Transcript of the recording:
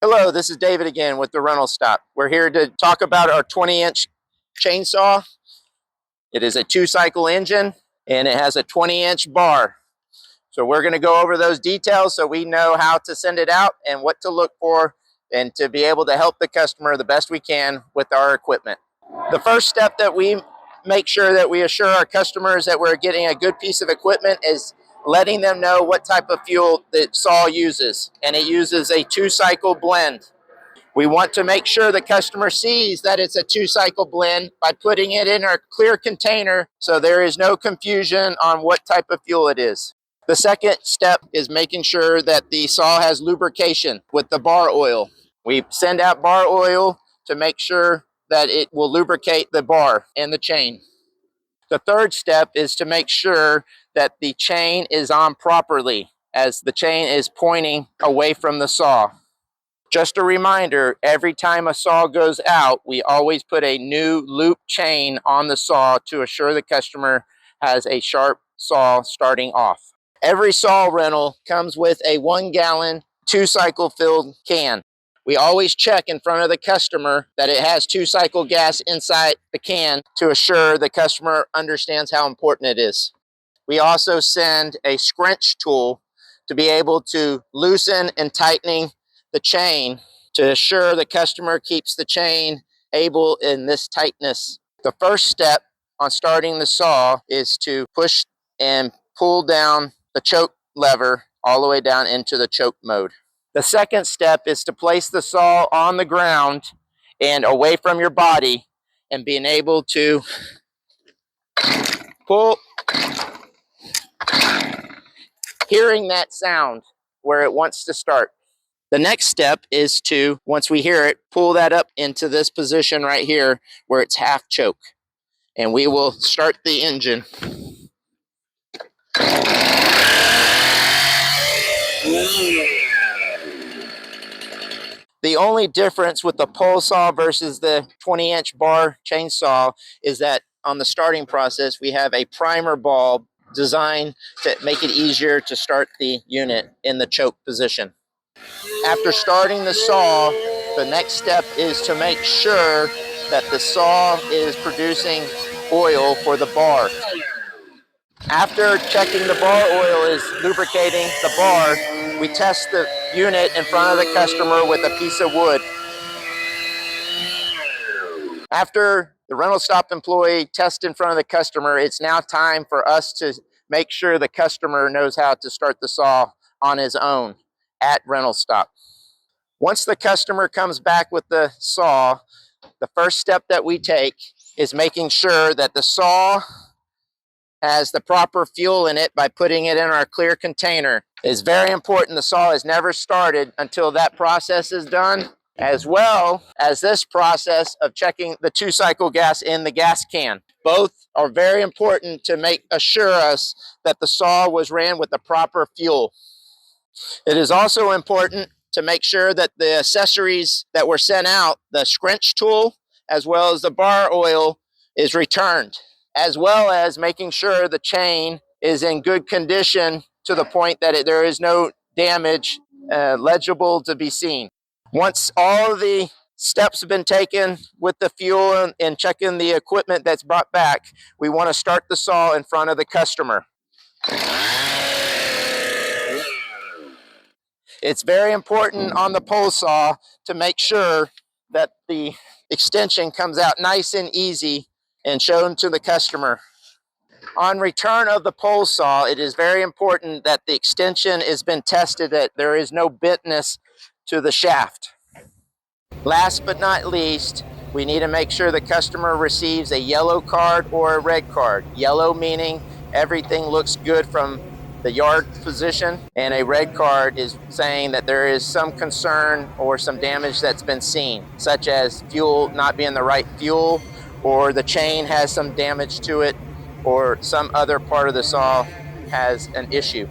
Hello, this is David again with the Rental Stop. We're here to talk about our 20-inch chainsaw. It is a 2-cycle engine and it has a 20-inch bar. So we're going to go over those details so we know how to send it out and what to look for and to be able to help the customer the best we can with our equipment. The first step that we make sure that we assure our customers that we're getting a good piece of equipment is letting them know what type of fuel the saw uses, and it uses a 2-cycle blend. We want to make sure the customer sees that it's a 2-cycle blend by putting it in a clear container so there is no confusion on what type of fuel it is. The second step is making sure that the saw has lubrication with the bar oil. We send out bar oil to make sure that it will lubricate the bar and the chain. The third step is to make sure that the chain is on properly as the chain is pointing away from the saw. Just a reminder, every time a saw goes out, we always put a new loop chain on the saw to assure the customer has a sharp saw starting off. Every saw rental comes with a 1-gallon 2-cycle filled can. We always check in front of the customer that it has 2-cycle gas inside the can to assure the customer understands how important it is. We also send a scrunch tool to be able to loosen and tightening the chain to assure the customer keeps the chain able in this tightness. The first step on starting the saw is to push and pull down the choke lever all the way down into the choke mode. The second step is to place the saw on the ground and away from your body and being able to pull, hearing that sound where it wants to start. The next step is to, once we hear it, pull that up into this position right here where it's half choke. And we will start the engine. The only difference with the Polesaw versus the 20-inch bar chainsaw is that on the starting process, we have a primer bulb designed to make it easier to start the unit in the choke position. After starting the saw, the next step is to make sure that the saw is producing oil for the bar. After checking the bar oil is lubricating the bar, we test the unit in front of the customer with a piece of wood. After the rental stop employee tests in front of the customer, it's now time for us to make sure the customer knows how to start the saw on his own at rental stop. Once the customer comes back with the saw, the first step that we take is making sure that the saw has the proper fuel in it by putting it in our clear container. It's very important the saw is never started until that process is done, as well as this process of checking the 2-cycle gas in the gas can. Both are very important to assure us that the saw was ran with the proper fuel. It is also important to make sure that the accessories that were sent out, the scrunch tool, as well as the bar oil, is returned, as well as making sure the chain is in good condition to the point that there is no damage legible to be seen. Once all of the steps have been taken with the fuel and checking the equipment that's brought back, we want to start the saw in front of the customer. It's very important on the Polesaw to make sure that the extension comes out nice and easy and shown to the customer. On return of the Polesaw, it is very important that the extension has been tested, that there is no bentness to the shaft. Last but not least, we need to make sure the customer receives a yellow card or a red card. Yellow meaning everything looks good from the yard position, and a red card is saying that there is some concern or some damage that's been seen, such as fuel not being the right fuel, or the chain has some damage to it, or some other part of the saw has an issue.